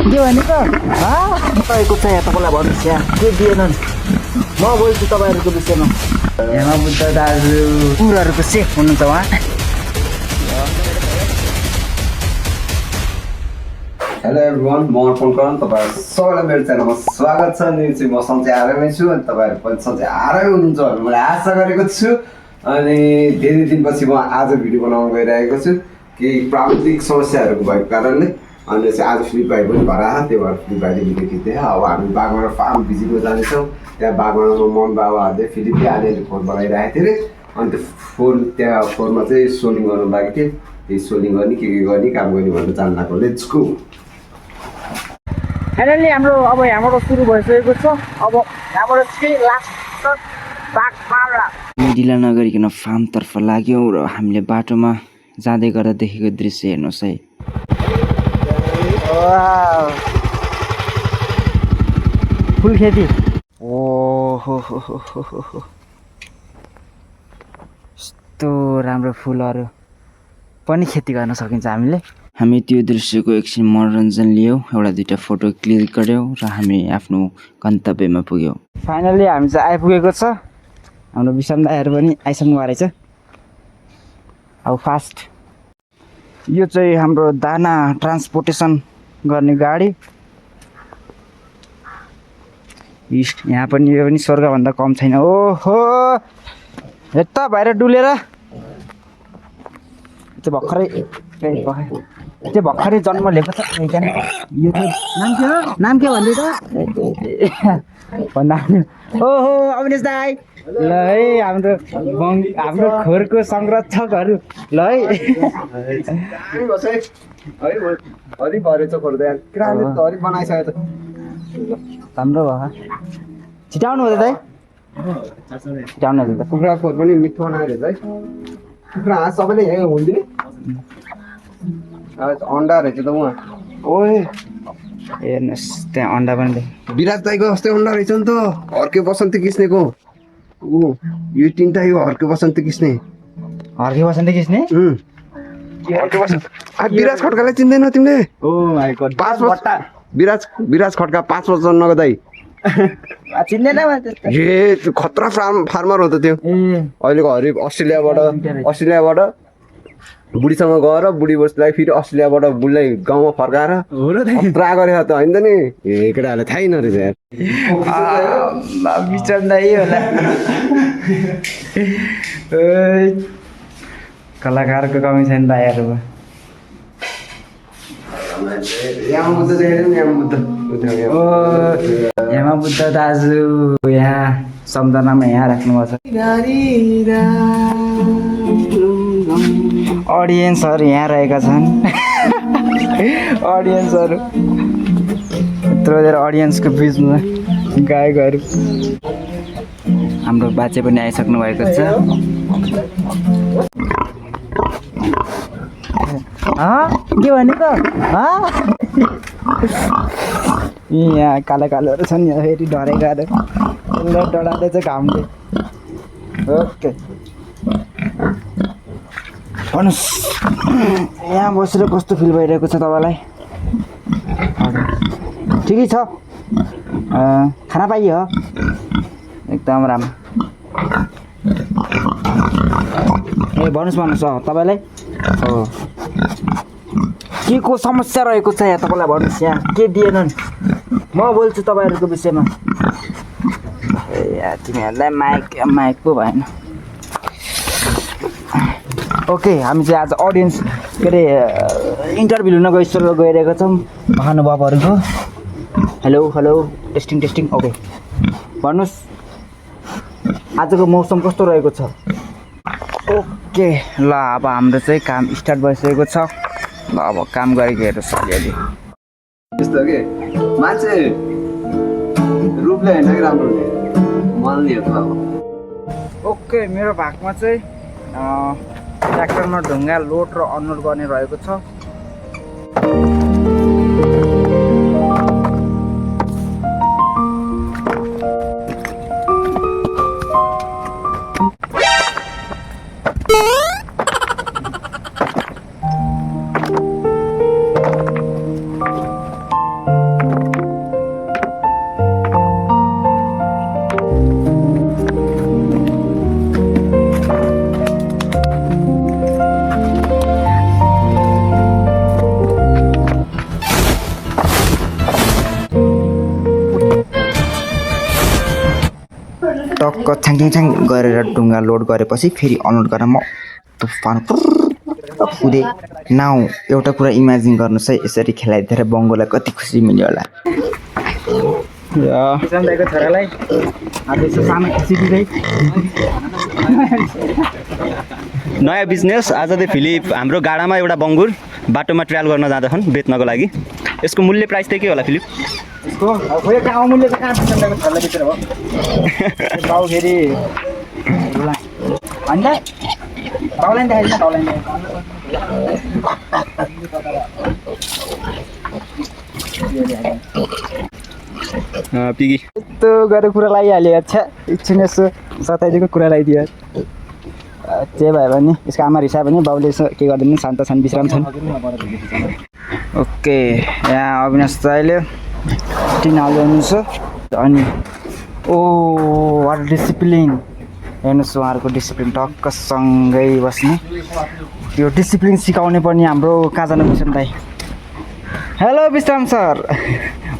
के भनेको तपाईँको चाहिँ तपाईँलाई भन्नुहोस् यहाँ के दिएनन् म बोल्छु तपाईँहरूको विषयमा यहाँ बुद्ध दाजु कुराहरूको सेफ हुनुहुन्छ उहाँ हेलो एभ्रिवान म अर्पण करण तपाईँहरू सबैलाई मेरो च्यानलमा स्वागत छ अनि चाहिँ म सन्चै आरामै छु अनि तपाईँहरू पनि सन्चै आरामै हुनुहुन्छ भनेर मैले आशा गरेको छु अनि धेरै दिनपछि म आज भिडियो बनाउन गइरहेको छु केही प्राविधिक समस्याहरूको भएको कारणले अनि चाहिँ आज फ्लिप भाइ पनि घर आयो त्यही भएर फ्लिप भाइले भिडियो खिच्दै अब हामी बागमारा फार्म भिजिटमा जानेछौँ त्यहाँ बागमारामा मम बाबाहरूले फिलिपले अलिअलि फोहोर बनाइरहेको थियो अरे अनि त्यो फोहोर त्यहाँ फोहोरमा चाहिँ सोलिङ गर्नु बाँकी थियो त्यही सोलिङ गर्ने के गर्ने काम गर्ने भनेर जान्नको लेट्स गो। फाइनली हाम्रो अब यहाँबाट सुरु भइसकेको छ अब यहाँबाट चाहिँ लास्ट बागमारा ढिला नगरिकन फार्मतर्फ लाग्यौँ र हामीले बाटोमा जाँदै गर्दा देखेको दृश्य हेर्नुहोस् है। फुल खेती ओहो यस्तो राम्रो फुलहरू पनि खेती गर्न सकिन्छ हामीले। हामी त्यो दृश्यको एकछिन मनोरञ्जन लियौँ, एउटा दुईवटा फोटो क्लिक गऱ्यौँ र हामी आफ्नो गन्तव्यमा पुग्यौँ। फाइनली हामी चाहिँ आइपुगेको छ। हाम्रो विषम दाइहरू पनि आइसक्नु रहेछ। अब फास्ट यो चाहिँ हाम्रो दाना ट्रान्सपोर्टेसन गर्ने गाडी। यहाँ पनि यो पनि स्वर्गभन्दा कम छैन। ओहो यता बाहिर डुलेर त्यो भर्खरै जन्म लिएको छ। यो चाहिँ नाम के भन्दै त भन्दा ओहो अविनेश दाई ल है हाम्रो खोरको संरक्षकहरू ल है राम्रो भयो। छिटाउनु हुँदै दाइ छिटाउनु हुँदै त कुखुरा खोर पनि मिठो बनाएर है कुखुरा हाँस सबैले यहीँ हुन्थ्यो अन्डा रहेछ त उहाँ ओए हेर्नुहोस् त्यहाँ अन्डा पनि विराज दाईको जस्तै अन्डा रहेछ नि त हर्के बसन्ती किस्नेको ऊ यो तिनवटा यो हर्के बसन्ती किस्ने हर्के बसन्ती किस्ने हर्के बसन्त विराज खड्कालाई चिन्दैनौ तिमीले? ओ माय गॉड विराज खड्का 5 वर्ष जन्मको दाई चिन्दैन ए खतरा फार्मर हो त त्यो। अहिलेको हरिब अस्ट्रेलियाबाट बुढीसँग गएर बुढी बसलाई फेरि अस्ट्रेलियाबाट बुढीलाई गाउँमा फर्काएर खतरा गरेको त होइन त नि ए केटाहरूले थाहै नरहेछ यार बिचन्दै होला कलाकारको कमी छैन दाइहरू। यहाँ बुद्ध दाजु यहाँ सम्झनामा यहाँ राख्नुभएको छ। अडियन्सहरू यहाँ रहेका छन्। अडियन्सहरू यत्रो धेरै अडियन्सको बिचमा गायकहरू हाम्रो बाजे पनि आइसक्नु भएको छ। के भनेको यहाँ कालो कालोहरू छन् यहाँ फेरि डरेकाहरू डढाउँदैछ घामले। ओके भन्नुहोस् यहाँ बसेर कस्तो फिल भइरहेको छ तपाईँलाई? ठिकै छ खाना पाइयो एकदम राम्रो। ए भन्नुहोस् तपाईँलाई हो के को समस्या रहेको छ यहाँ तपाईँलाई भन्नुहोस् यहाँ के दिएनन् म बोल्छु तपाईँहरूको विषयमा। ए यहाँ तिमीहरूलाई माइक पो भएन। ओके हामी चाहिँ आज अडियन्स के अरे इन्टरभ्यू लिन गइरहेको छौँ महानुभावहरूको। हेलो टेस्टिङ ओके भन्नुहोस् आजको मौसम कस्तो रहेको छ? ओके ल अब हाम्रो चाहिँ काम स्टार्ट भइसकेको छ। ल अब काम गरेको हेर्नुहोस् अलिअलि त्यस्तो के मान्छे रूपले होइन कि राम्रो मनले हेर्नु अब। ओके मेरो भागमा चाहिँ ट्र्याक्टरमा ढुङ्गा लोड र अनलोड गर्ने रहेको छ। टक्क छ्याङ गरेर ढुङ्गा लोड गरेपछि फेरि अनलोड गरेर म तुफान कुदे नाउ। एउटा कुरा इमेजिन गर्नुहोस् है, यसरी खेलाइदिएर बङ्गोलाई कति खुसी मिल्यो होला। दाइको छोरालाई सानो खुसी दिँदै नयाँ बिजनेस। आज चाहिँ फिलिप हाम्रो गाडामा एउटा बङ्गुर बाटोमा ट्रायल गर्न जाँदैछन् बेच्नको लागि। यसको मूल्य प्राइस चाहिँ के होला फिलिप? यसको खोइ कहाँ मूल्य चाहिँ कहाँ दाइको छोरालाई बेचेर हो बाउ फेरि अन्त बाउलाई देखाइदिनु बाउलाई पिगी यस्तो गरेर कुरा लगाइहाल्यो। अच्छा एकछिन यसो सताइदिएको कुरा लगाइदियो। जे भयो भने यसको आमा रिसायो भने बाउले यसो के गरिदिनु, शान्त छन्, विश्राम छन्। ओके, यहाँ अविनाश दाइले टिन हाल्दै हुनुहुन्छ। अनि ओ वाट डिसिप्लिन, हेर्नुहोस् उहाँहरूको डिसिप्लिन, टक्कसँगै बस्ने। यो डिसिप्लिन सिकाउने पनि हाम्रो कहाँ जानु विश्राम दाइ। हेलो विश्राम सर,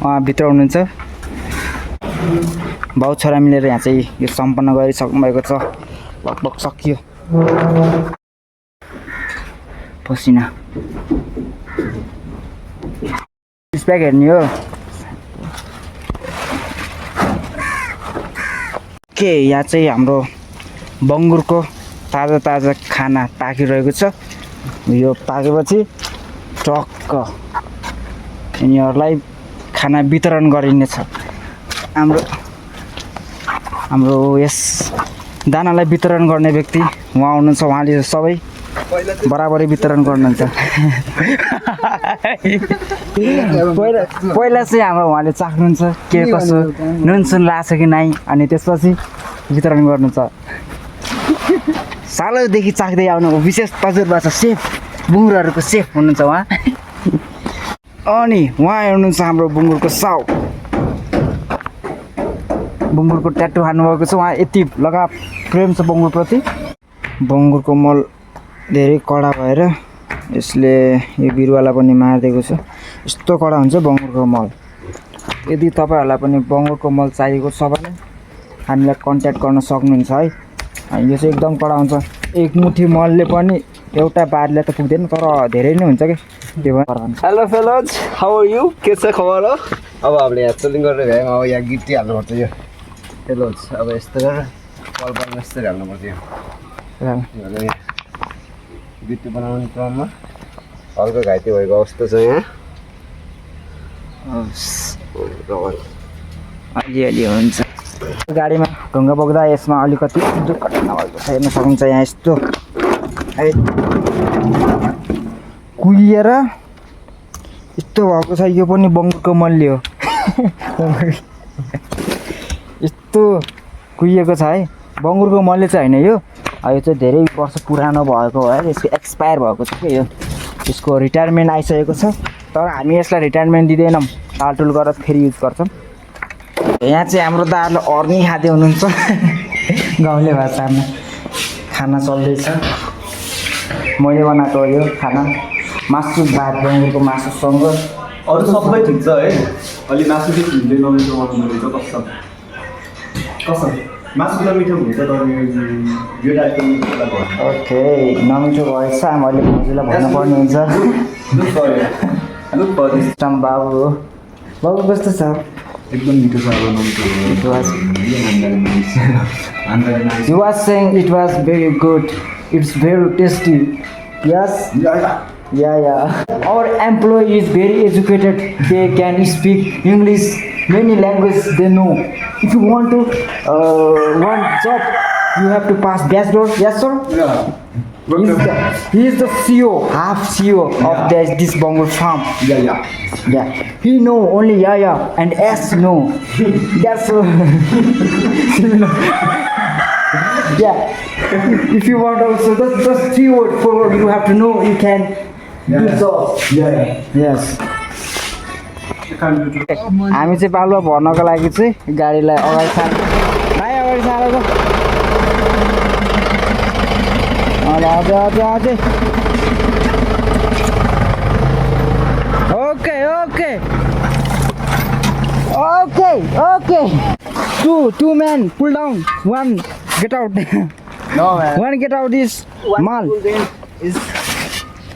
उहाँ भित्र हुनुहुन्छ। बाउ छोरा मिलेर यहाँ चाहिँ यो सम्पन्न गरिसक्नु भएको छ। लगभग सकियो। पसिना प्याक हेर्ने हो के। यहाँ चाहिँ हाम्रो बङ्गुरको ताजा ताजा खाना ताकिरहेको छ। यो ताकेपछि टक्क यिनीहरूलाई खाना वितरण गरिनेछ। हाम्रो यस दानालाई वितरण गर्ने व्यक्ति उहाँ हुनुहुन्छ। उहाँले सबै बराबरी वितरण गर्नुहुन्छ। पहिला चाहिँ हाम्रो उहाँले चाख्नुहुन्छ के कसो नुनसुन लाग्छ कि नै, अनि त्यसपछि वितरण गर्नुहुन्छ। सालौदेखि चाख्दै आउनु विशेष तजुर्बा छ, सेफ बुङ्गुरहरूको सेफ हुनुहुन्छ उहाँ। अनि उहाँ हेर्नुहुन्छ हाम्रो बुङ्गुरको साउ, बङ्गुरको ट्याटु हान्नुभएको छ। उहाँ यति लगाव प्रेम छ बङ्गुरप्रति। बङ्गुरको मल धेरै कडा भएर यसले यो बिरुवालाई पनि मारिदिएको छ। यस्तो कडा हुन्छ बङ्गुरको मल। यदि तपाईँहरूलाई पनि बङ्गुरको मल चाहिएको छ भने हामीलाई कन्ट्याक्ट गर्न सक्नुहुन्छ है। यो चाहिँ एकदम कडा हुन्छ। एक मुठी मलले पनि एउटा बारले त पुग्दैन, तर धेरै नै हुन्छ कि त्यो भएर। Hello fellows, how are you? के छ खबर हो? अब हामीले यहाँ चलिङ गरेर भ्यायौँ। अब यहाँ गिटी हाल्नुपर्छ यो फेलोज। अब यस्तो गरेर कलमा यस्तरी हाल्नुपर्छ यो गिटी बनाउने क्रममा। हल्का घाइते भएको अवस्था छ यहाँ। अलिअलि हुन्छ। गाडीमा ढुङ्गा बोक्दा यसमा अलिकति दुर्घटना भएको छ, हेर्न सक्नुहुन्छ। यहाँ यस्तो कुहिएर यस्तो भएको छ। यो पनि बङ्गुरको मल्ली हो। यस्तो कुहिएको छ है। बङ्गुरको मल्ली चाहिँ होइन यो। यो चाहिँ धेरै वर्ष पुरानो भएको हो है। यसको एक्सपायर भएको छ कि यो। यसको रिटायरमेन्ट आइसकेको छ, तर हामी यसलाई रिटायरमेन्ट दिँदैनौँ, टालटुल गरेर फेरि युज गर्छौँ। यहाँ चाहिँ हाम्रो दादाले अर्नी खाँदै हुनुहुन्छ। गाउँले भाषामा खाना चल्दैछ। मैले बनाएको हो यो खाना, मासु भात बङ्गुरको मासुसँग। अरू सबै ठिक छ है। अलि मासु चाहिँ झुन्डै नमिठो बनाउनु रहेछ। कस्तो कस्तो मासु त मिठो हुन्छ, तर यो टाइपको मिठो लाग्यो। ओके, नमिठो भएछ। मैले भाउजूलाई भन्नुपर्ने हुन्छ। बाबु बाबु कस्तो छ? एकदम मिठो छ। अब नमिठो You was saying it was very good. It's very tasty. Yes? Yeah. Our employee is very educated. They can speak English, many languages they know. If you want to want job, you have to pass bachelor. Yes, sir? Yeah. He is the CEO, half CEO of this Bangor farm. Yeah. He know only yeah and S no. That's yeah. If you want also, just 3 words for you have to know. You can do so. Yes. हामी चाहिँ बालुवा भर्नको लागि चाहिँ गाडीलाई अगाडि सार्नु। अगाडि सारेको अझै okay two men pull down. One get out. No, man. One get out this mal. Is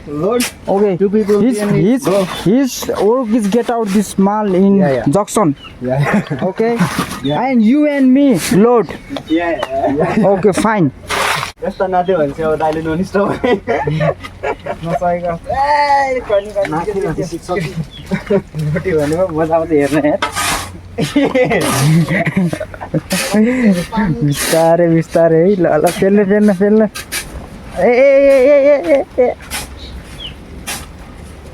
load. Okay. Two people his work is get out this mal in Yeah. Jackson. Yeah. Okay. And you and me load. Yeah. Okay, fine. यस्तो नाच्यो भने चाहिँ अब दाइले नोनिस्ट हो नसकेको रोटी भनेको मजा आउँछ हेर्न यार बिस्तारै बिस्तारै है ल ल फेल्नु ए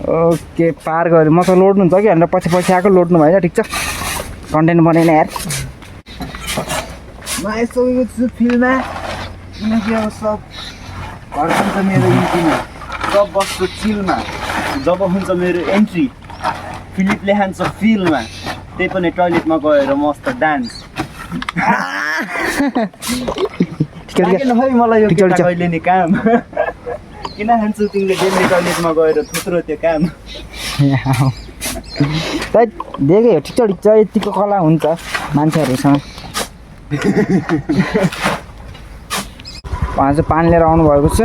ओके पार गऱ्यो मसँग लोड्नुहुन्छ कि भनेर पछि आएको लोड्नु भएन ठिक छ कन्टेन्ट बनाएन यार म आइसकेको छु फिल्डमा किनकि अब सब घर हुन्छ मेरो इन्ट्रीमा सब बस्छ चिलमा जब हुन्छ मेरो एन्ट्री फिलिपले हान्छ फिल्डमा त्यही पनि टोइलेटमा गएर मस्त डान्स लागेन है मलाई यो केटा कहिले नि काम किन हान्छौ तिमीले डेली टोइलेटमा गएर थुत्रो त्यो काम देखेँ हो ठिक छ यतिको कला हुन्छ मान्छेहरूसँग उहाँ चाहिँ पानी लिएर आउनुभएको छ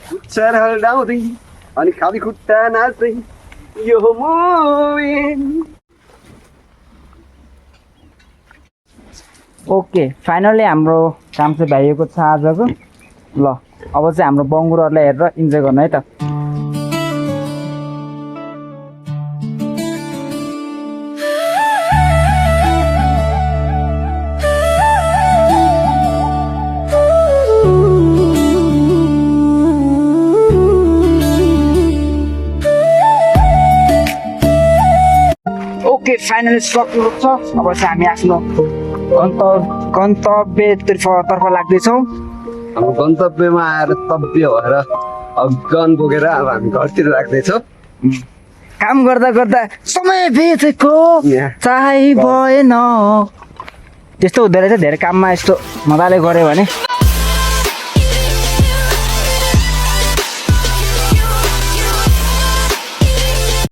पुच्छर हल्लाउँदै अनि खाली खुट्टा नाच्दै यो मुभिङ ओके फाइनली हाम्रो काम चाहिँ भ्याइएको छ आजको ल अब चाहिँ हाम्रो बङ्गुरहरूलाई हेरेर इन्जोय गर्नु है त ओके फाइनली सकिएको छ अब चाहिँ हामी आफ्नो गन्तव्यतर्फ लाग्दैछौँ हाम्रो गन्तव्यमा आएर तव्य भएर अब गन बोकेर अब हामी घरतिर लाग्दैछौँ काम गर्दा गर्दा समय बेचेको चाहे भएन त्यस्तो हुँदो रहेछ धेरै काममा यस्तो मजाले गऱ्यो भने